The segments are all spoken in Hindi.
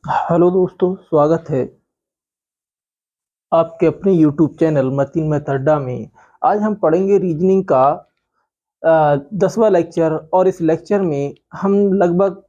हेलो दोस्तों, स्वागत है आपके अपने यूट्यूब चैनल मतीन मेथड्डा में। आज हम पढ़ेंगे रीजनिंग का 10वां लेक्चर। और इस लेक्चर में हम लगभग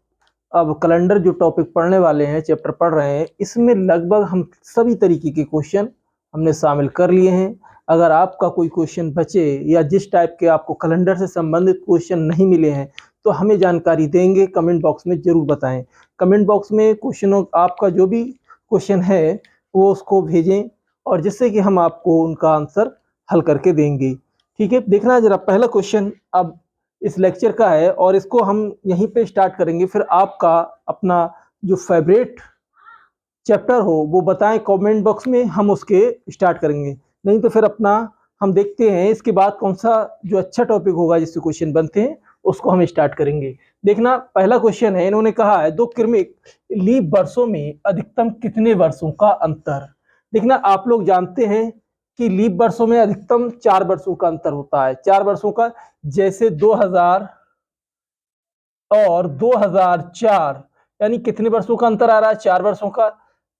अब कैलेंडर जो टॉपिक पढ़ने वाले हैं, चैप्टर पढ़ रहे हैं, इसमें लगभग हम सभी तरीके के क्वेश्चन हमने शामिल कर लिए हैं। अगर आपका कोई क्वेश्चन बचे या जिस टाइप के आपको कैलेंडर से संबंधित क्वेश्चन नहीं मिले हैं तो हमें जानकारी देंगे, कमेंट बॉक्स में ज़रूर बताएं। कमेंट बॉक्स में क्वेश्चनों आपका जो भी क्वेश्चन है वो उसको भेजें और जिससे कि हम आपको उनका आंसर हल करके देंगे। ठीक है, देखना जरा पहला क्वेश्चन अब इस लेक्चर का है और इसको हम यहीं पे स्टार्ट करेंगे। फिर आपका अपना जो फेवरेट चैप्टर हो वो बताएं कमेंट बॉक्स में, हम उसके स्टार्ट करेंगे। नहीं तो फिर अपना हम देखते हैं इसके बाद कौन सा जो अच्छा टॉपिक होगा जिससे क्वेश्चन बनते हैं उसको हम स्टार्ट करेंगे। देखना पहला क्वेश्चन है, इन्होंने कहा है दो क्रमिक लीप वर्षों में अधिकतम कितने वर्षों का अंतर। देखना आप लोग जानते हैं कि लीप वर्षों में अधिकतम 4 वर्षों का अंतर होता है। 4 वर्षों का, जैसे 2000 और 2004, यानी कितने वर्षों का अंतर आ रहा है? 4 वर्षों का।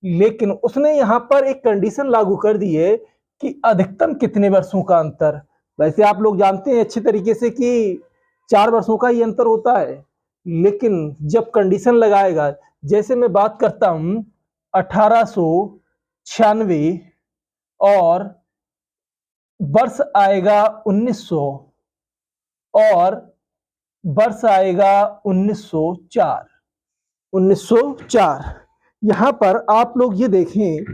लेकिन उसने यहाँ पर एक कंडीशन लागू कर दी है कि अधिकतम कितने वर्षों का अंतर। वैसे आप लोग जानते हैं अच्छे तरीके से कि 4 वर्षों का ही अंतर होता है, लेकिन जब कंडीशन लगाएगा, जैसे मैं बात करता हूं 1896 और वर्ष आएगा 1900 और वर्ष आएगा 1904। 1904 यहाँ पर आप लोग ये देखें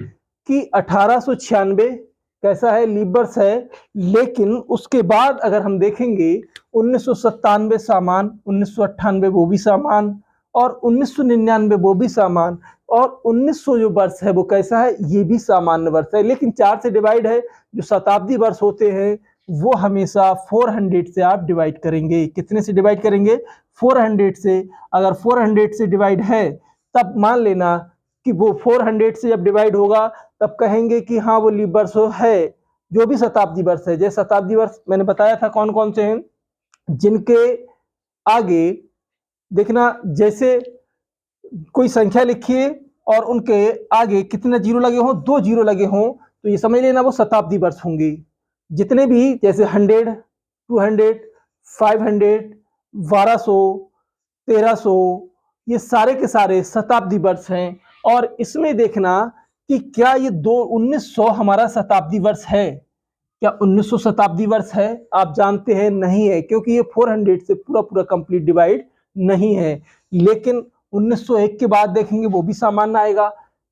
कि 1896 कैसा है? लीप वर्ष है। लेकिन उसके बाद अगर हम देखेंगे 1997 सामान, 1998 वो भी सामान, और 1999 वो भी सामान, और 1900 जो वर्ष है वो कैसा है? ये भी सामान्य वर्ष है। लेकिन 4 से डिवाइड है। जो शताब्दी वर्ष होते हैं वो हमेशा 400 से आप डिवाइड करेंगे। कितने से डिवाइड करेंगे? 400 से। अगर 400 से डिवाइड है तब मान लेना कि वो 400 से जब डिवाइड होगा तब कहेंगे कि हाँ वो लीप वर्ष है। जो भी शताब्दी वर्ष है, जैसे शताब्दी वर्ष मैंने बताया था कौन कौन से हैं, जिनके आगे देखना जैसे कोई संख्या लिखिए और उनके आगे कितने जीरो लगे हों, 2 जीरो लगे हों, तो ये समझ लेना वो शताब्दी वर्ष होंगे। जितने भी जैसे 100, 200, 500, 1200, 1300, ये सारे के सारे शताब्दी वर्ष हैं। और इसमें देखना कि क्या ये 1900 हमारा शताब्दी वर्ष है? क्या 1900 शताब्दी वर्ष है? आप जानते हैं नहीं है, क्योंकि ये 400 से पूरा पूरा कंप्लीट डिवाइड नहीं है। लेकिन 1901 के बाद देखेंगे वो भी सामान्य आएगा।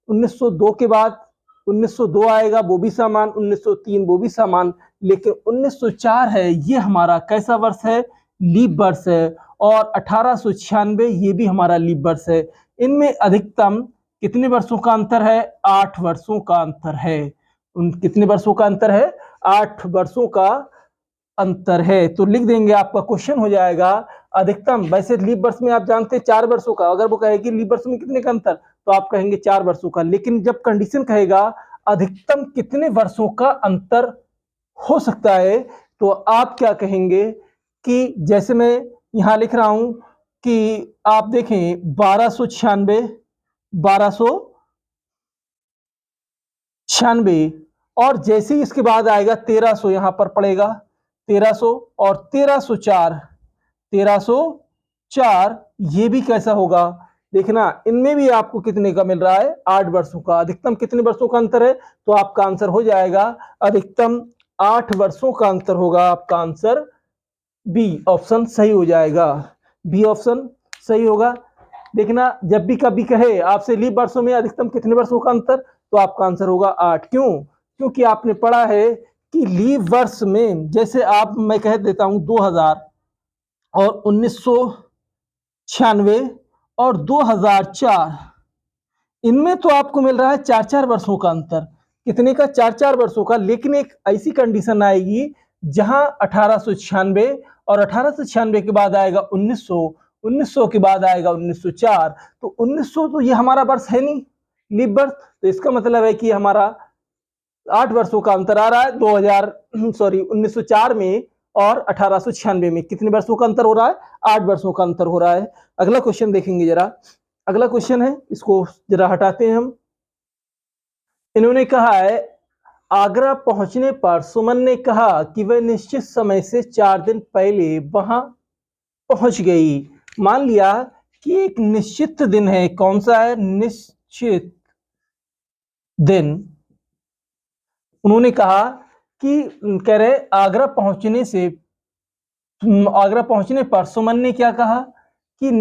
1902 के बाद 1902 आएगा, वो भी सामान। 1903 वो भी सामान। लेकिन 1904 है, ये हमारा कैसा वर्ष है? लीप वर्ष है। और 1896 ये भी हमारा लीप वर्ष है। इनमें अधिकतम कितने वर्षों का अंतर है? 8 वर्षों का अंतर है। उन कितने वर्षों का अंतर है? 8 वर्षों का अंतर है। तो लिख देंगे, आपका क्वेश्चन हो जाएगा अधिकतम। वैसे लीप वर्ष में आप जानते हैं 4 वर्षों का। अगर वो कहेगी लीप वर्ष में कितने का अंतर, तो आप कहेंगे 4 वर्षों का। लेकिन जब कंडीशन कहेगा अधिकतम कितने वर्षों का अंतर हो सकता है, तो आप क्या कहेंगे कि जैसे मैं यहां लिख रहा हूं कि आप देखें 1296, 1296, और जैसे ही इसके बाद आएगा 1300 यहां पर पड़ेगा, 1300 और 1304, 1304 ये भी कैसा होगा? देखना इनमें भी आपको कितने का मिल रहा है? 8 वर्षों का। अधिकतम कितने वर्षों का अंतर है? तो आपका आंसर हो जाएगा अधिकतम 8 वर्षों का अंतर होगा। आपका आंसर बी ऑप्शन सही हो जाएगा। बी ऑप्शन सही होगा। देखना जब भी कभी कहे आपसे लीप वर्षों में अधिकतम कितने वर्षों का अंतर, तो आपका आंसर होगा 8। क्यों? क्योंकि आपने पढ़ा है कि लीप वर्ष में, जैसे आप मैं कह देता हूं 2000 और 1996 और 2004, इनमें तो आपको मिल रहा है 4-4 वर्षों का अंतर। कितने का? 4-4 वर्षों का। लेकिन एक ऐसी कंडीशन आएगी जहां 1896 और 1896 के बाद आएगा 1900, 1900 के बाद आएगा 1904। तो 1900 तो ये हमारा वर्ष है नहीं, लीप वर्ष। तो इसका मतलब है कि हमारा 8 वर्षों का अंतर आ रहा है। 1904 में और 1896 में कितने वर्षों का अंतर हो रहा है? 8 वर्षों का अंतर हो रहा है। अगला क्वेश्चन देखेंगे जरा। अगला क्वेश्चन है, इसको जरा हटाते हैं हम। इन्होंने कहा है, आगरा पहुंचने पर सुमन ने कहा कि वह निश्चित समय से 4 दिन पहले वहां पहुंच गई। मान लिया कि एक निश्चित दिन है, कौन सा है, निश्चित दिन। उन्होंने कहा कि कह रहे आगरा पहुंचने पर सुमन ने क्या कहा कि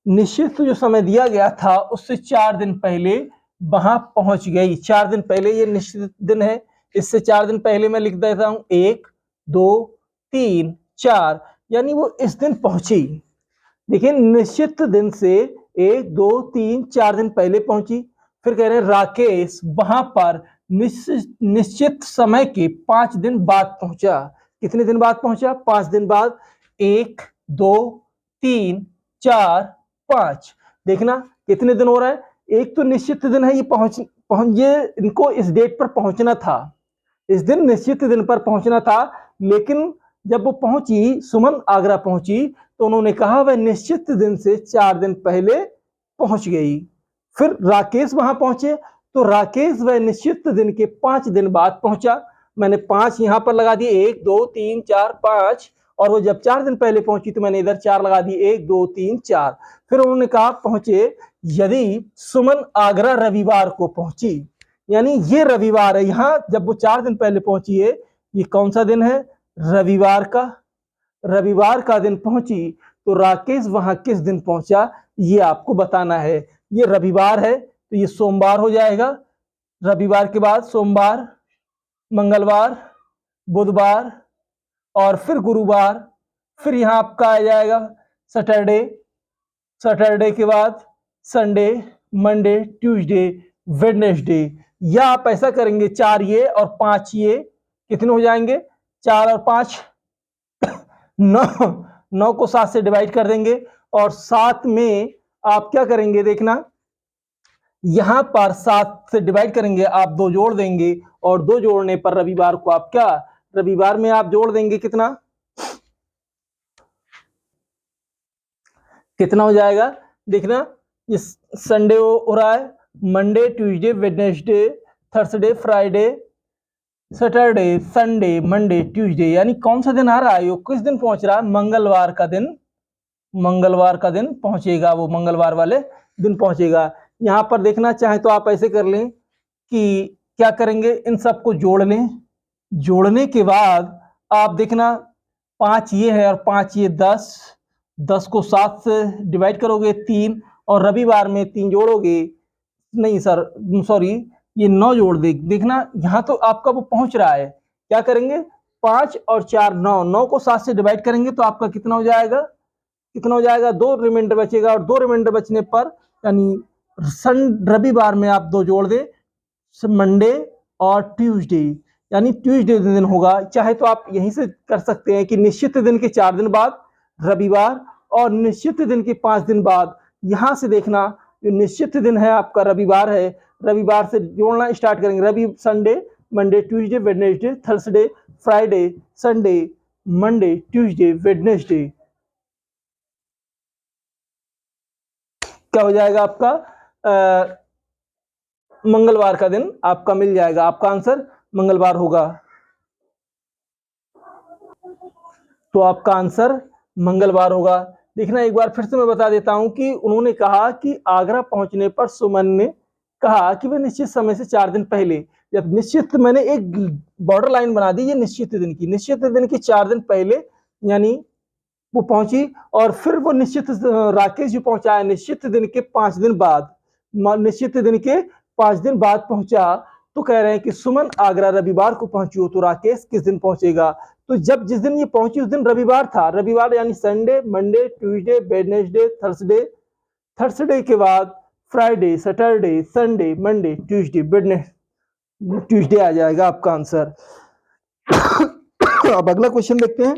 निश्चित जो समय दिया गया था उससे 4 दिन पहले वहां पहुंच गई। 4 दिन पहले, ये निश्चित दिन है, इससे 4 दिन पहले मैं लिख देता हूं 1 2 3 4, यानी वो इस दिन पहुंची। देखिए, निश्चित दिन से 1 2 3 4 दिन पहले पहुंची। फिर कह रहे हैं राकेश वहां पर निश्चित समय के 5 दिन बाद पहुंचा। कितने दिन बाद पहुंचा? 5 दिन बाद। 1 2 3 4 5, देखना कितने दिन हो रहा है। एक तो निश्चित दिन है, ये इनको इस डेट पर पहुंचना था, इस दिन निश्चित दिन पर पहुंचना था, लेकिन जब वो पहुंची, सुमन आगरा पहुंची, तो उन्होंने कहा वह निश्चित दिन से 4 दिन पहले पहुंच गई। फिर राकेश वहां पहुंचे, तो राकेश वह निश्चित दिन के 5 दिन बाद पहुंचा। मैंने 5 यहां पर लगा दिए, 1 2 3 4 5, और वो जब 4 दिन पहले पहुंची तो मैंने इधर 4 लगा दिए, 1 2 3 4। फिर उन्होंने कहा पहुंचे यदि सुमन आगरा रविवार को पहुंची, यानी ये रविवार है। यहां जब वो 4 दिन पहले पहुंची है, ये कौन सा दिन है? रविवार का दिन पहुंची। तो राकेश वहां किस दिन पहुंचा, ये आपको बताना है। ये रविवार है तो ये सोमवार हो जाएगा। रविवार के बाद सोमवार, मंगलवार, बुधवार और फिर गुरुवार। फिर यहां आपका आ जाएगा सैटरडे, सैटरडे के बाद संडे, मंडे, ट्यूसडे, वेडनेसडे। या आप ऐसा करेंगे 4 ये और 5 ये, कितने हो जाएंगे? 4 और 5 9 को 7 से डिवाइड कर देंगे, और 7 में आप क्या करेंगे, देखना यहां पर 7 से डिवाइड करेंगे, आप 2 जोड़ देंगे, और 2 जोड़ने पर रविवार को आप क्या, रविवार में आप जोड़ देंगे कितना हो जाएगा, देखना ये संडे हो रहा है, Monday, Tuesday, Wednesday, Thursday, Friday, Saturday, Sunday, Monday, Tuesday, यानी कौन सा दिन आ रहा है, किस दिन पहुंच रहा है? मंगलवार का दिन पहुंचेगा, वो मंगलवार वाले दिन पहुंचेगा। यहां पर देखना चाहे तो आप ऐसे कर लें कि क्या करेंगे, इन सबको जोड़ लें, जोड़ने के बाद आप देखना 5 ये है और 5 ये 10 को 7 से डिवाइड करोगे 3, और रविवार में 3 जोड़ोगे, नहीं सर सॉरी, ये 9 जोड़ दे। देखना यहां तो आपका वो पहुंच रहा है, क्या करेंगे 5 और 4 9 को 7 से डिवाइड करेंगे तो आपका कितना हो जाएगा, 2 रिमाइंडर बचेगा, और 2 रिमाइंडर बचने पर यानी रविवार में आप 2 जोड़ दे, मंडे और ट्यूसडे, यानी ट्यूसडे दिन होगा। चाहे तो आप यहीं से कर सकते हैं कि निश्चित दिन के 4 दिन बाद रविवार, और निश्चित दिन के 5 दिन बाद। यहां से देखना जो निश्चित दिन है आपका रविवार है, रविवार से जोड़ना स्टार्ट करेंगे, Sunday, Monday, Tuesday, Wednesday, Thursday, Friday, Sunday, Monday, Tuesday, Wednesday, क्या हो जाएगा आपका मंगलवार का दिन आपका मिल जाएगा। आपका आंसर मंगलवार होगा, तो आपका आंसर मंगलवार होगा। देखना एक बार फिर से मैं बता देता हूं कि उन्होंने कहा कि आगरा पहुंचने पर सुमन ने कहा कि वह निश्चित समय से 4 दिन पहले, जब निश्चित, मैंने एक बॉर्डर लाइन बना दी, ये निश्चित दिन की 4 दिन पहले यानी वो पहुंची, और फिर वो राकेश जी पहुंचा है निश्चित दिन के 5 दिन बाद, पहुंचा। तो कह रहे हैं कि सुमन आगरा रविवार को पहुंची हो, तो राकेश किस दिन पहुंचेगा? तो जिस दिन ये पहुंची उस दिन रविवार था, रविवार यानी Sunday, Monday, Tuesday, Wednesday, Thursday के बाद Friday, Saturday, Sunday, Monday, Tuesday, Wednesday, Tuesday आ जाएगा आपका आंसर। अब अगला क्वेश्चन देखते हैं।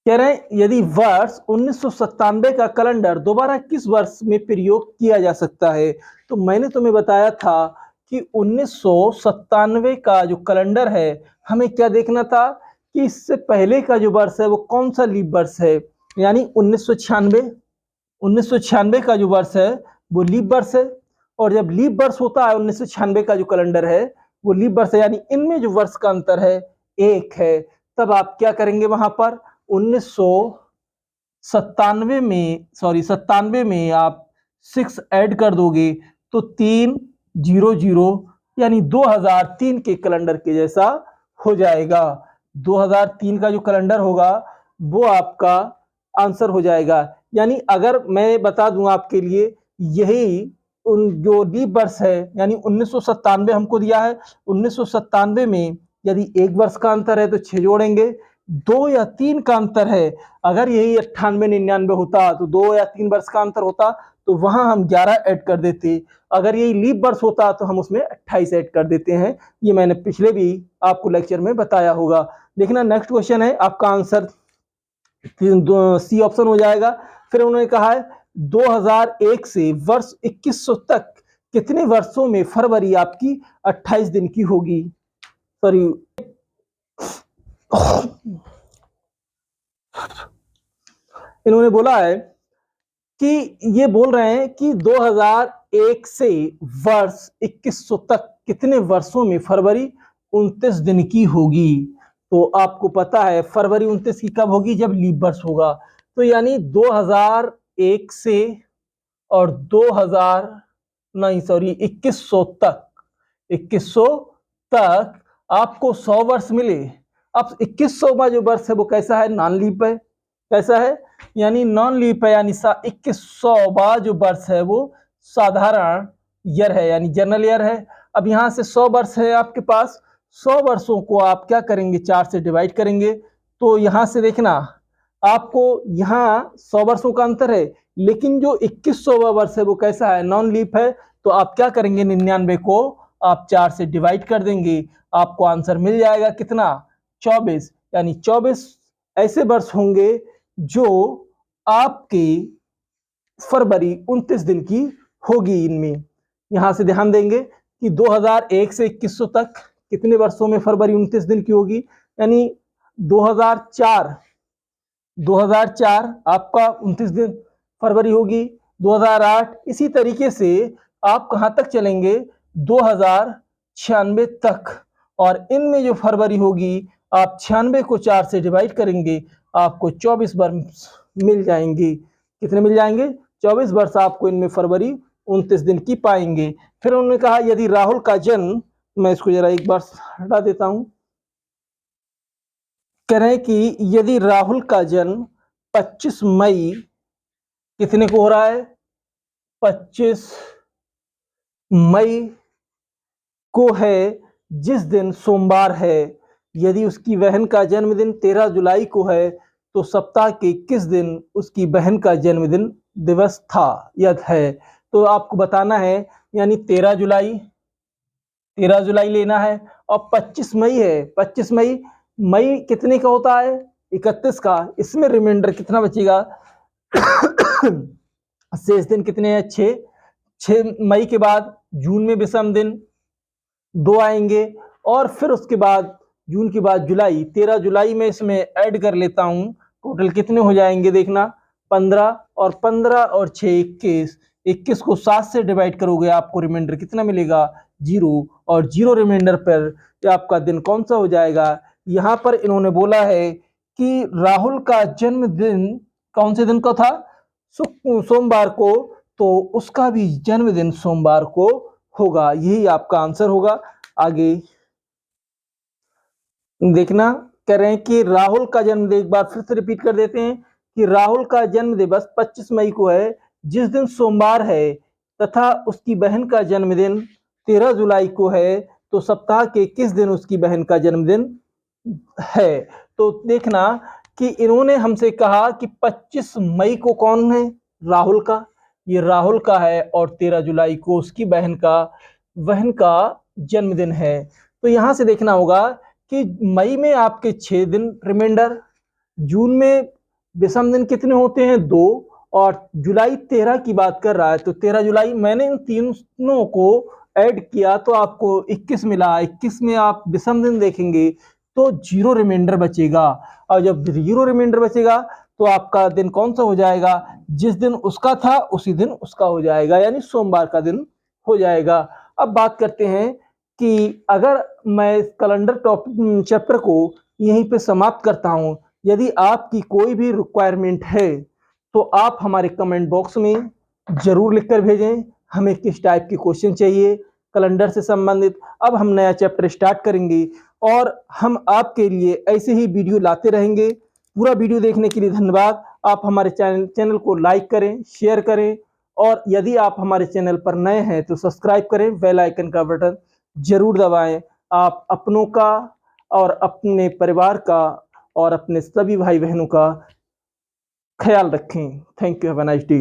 कह रहे हैं यदि वर्ष 1997 का कैलेंडर दोबारा किस वर्ष में प्रयोग किया जा सकता है? तो मैंने तुम्हें बताया था कि 1997 का जो कैलेंडर है, हमें क्या देखना था कि इससे पहले का जो वर्ष है वो कौन सा लीप वर्ष है, यानी 1996, 1996 का जो वर्ष है वो लीप वर्ष है, और जब लीप वर्ष होता है 1996 का जो कैलेंडर है वो लीप वर्ष है, यानी इनमें जो वर्ष का अंतर है एक है। तब आप क्या करेंगे, वहां पर 97 में आप 6 ऐड कर दोगे तो 300, यानी 2003 के कैलेंडर के जैसा हो जाएगा। 2003 का जो कैलेंडर होगा वो आपका आंसर हो जाएगा। यानी अगर मैं बता दूं आपके लिए, यही उन जो लीप वर्ष है, यानी 1997 हमको दिया है, 1997 में यदि एक वर्ष का अंतर है तो 6 जोड़ेंगे, 2 या 3 का अंतर है, अगर यही 98-99 होता तो 2 या 3 वर्ष का अंतर होता तो वहां हम 11 ऐड कर देते, अगर यही लीप वर्ष होता तो हम उसमें 28 ऐड कर देते हैं। ये मैंने पिछले भी आपको लेक्चर में बताया होगा। देखना नेक्स्ट क्वेश्चन है, आपका आंसर सी ऑप्शन हो जाएगा। फिर उन्होंने कहा है 2001 से वर्ष 2100 तक कितने वर्षों में फरवरी आपकी 28 दिन की होगी। सॉरी, इन्होंने बोला है कि ये बोल रहे हैं कि 2001 से वर्ष 2100 तक कितने वर्षों में फरवरी 29 दिन की होगी। तो आपको पता है फरवरी 29 की कब होगी, जब लीप वर्ष होगा। तो यानी 2001 से और 2100 तक, 2100 तक आपको 100 वर्ष मिले। अब 2100वां जो वर्ष है वो कैसा है, नॉन लीप है। कैसा है, यानी नॉन लीप है, यानी 2100वां जो वर्ष है वो साधारण ईयर है, यानी जनरल ईयर है। अब यहाँ से 100 वर्ष है आपके पास, 100 वर्षों को आप क्या करेंगे, 4 से डिवाइड करेंगे। तो यहाँ से देखना आपको यहाँ 100 वर्षों का अंतर है, लेकिन जो 2100वां वर्ष है वो कैसा है, नॉन लीप है। तो आप क्या करेंगे, 99 को आप 4 से डिवाइड कर देंगे, आपको आंसर मिल जाएगा कितना, 24। यानी 24 ऐसे वर्ष होंगे जो आपके फरवरी 29 दिन की होगी इनमें। यहां से ध्यान देंगे कि 2001 से 2100 तक कितने वर्षों में फरवरी 29 दिन की होगी, यानी 2004 आपका 29 दिन फरवरी होगी, 2008। इसी तरीके से आप कहां तक चलेंगे, 2096 तक, और इनमें जो फरवरी होगी आप 96 को 4 से डिवाइड करेंगे, आपको 24 वर्ष मिल जाएंगे। कितने मिल जाएंगे, 24 वर्ष आपको इनमें फरवरी 29 दिन की पाएंगे। फिर उन्होंने कहा यदि राहुल का जन्म, मैं इसको जरा एक बार हटा देता हूं, कह रहे हैं कि यदि राहुल का जन्म 25 मई कितने को हो रहा है, 25 मई को है, जिस दिन सोमवार है। यदि उसकी बहन का जन्मदिन 13 जुलाई को है तो सप्ताह के किस दिन उसकी बहन का जन्मदिन दिवस था या है। तो आपको बताना है, यानी 13 जुलाई लेना है, और 25 मई है, 25 मई, मई कितने का होता है, 31 का। इसमें रिमाइंडर कितना बचेगा शेष दिन कितने हैं, 6 मई के बाद जून में विषम दिन 2 आएंगे, और फिर उसके बाद जून के बाद जुलाई, 13 जुलाई में इसमें ऐड कर लेता हूं, टोटल कितने हो जाएंगे देखना, 15, और 15 और 6 21, 21 को 7 से डिवाइड करोगे आपको रिमाइंडर कितना मिलेगा, 0, और 0 रिमाइंडर पर आपका दिन कौन सा हो जाएगा। यहाँ पर इन्होंने बोला है कि राहुल का जन्मदिन कौन से दिन को था, सोमवार को, तो उसका भी जन्मदिन सोमवार को होगा। यही आपका आंसर होगा। आगे देखना, कह रहे हैं कि राहुल का जन्म, एक बार फिर से रिपीट कर देते हैं कि राहुल का जन्म दिवस 25 मई को है, जिस दिन सोमवार है, तथा उसकी बहन का जन्मदिन 13 जुलाई को है, तो सप्ताह के किस दिन उसकी बहन का जन्मदिन है। तो देखना कि इन्होंने हमसे कहा कि 25 मई को कौन है, राहुल का, ये राहुल का है, और 13 जुलाई को उसकी बहन का जन्मदिन है। तो यहां से देखना होगा कि मई में आपके 6 दिन रिमाइंडर, जून में विषम दिन कितने होते हैं, 2, और जुलाई 13 की बात कर रहा है तो 13 जुलाई, मैंने इन तीनों को ऐड किया तो आपको 21 मिला। 21 में आप विषम दिन देखेंगे तो 0 रिमाइंडर बचेगा, और जब 0 रिमाइंडर बचेगा तो आपका दिन कौन सा हो जाएगा? जिस दिन उसका था उसी दिन उसका हो जाएगा, यानी सोमवार का दिन हो जाएगा। अब बात करते हैं कि अगर मैं कैलेंडर चैप्टर को यहीं पे समाप्त करता हूं। यदि आपकी कोई भी रिक्वायरमेंट है तो आप हमारे कमेंट बॉक्स में जरूर लिखकर भेजें, हमें किस टाइप की क्वेश्चन चाहिए कैलेंडर से संबंधित। अब हम नया चैप्टर स्टार्ट करेंगे और हम आपके लिए ऐसे ही वीडियो लाते रहेंगे। पूरा वीडियो देखने के लिए धन्यवाद। आप हमारे चैनल को लाइक करें, शेयर करें, और यदि आप हमारे चैनल पर नए हैं तो सब्सक्राइब करें, बेल आइकन का बटन जरूर दबाएं। आप अपनों का और अपने परिवार का और अपने सभी भाई बहनों का ख्याल रखें। Thank you, have a nice day.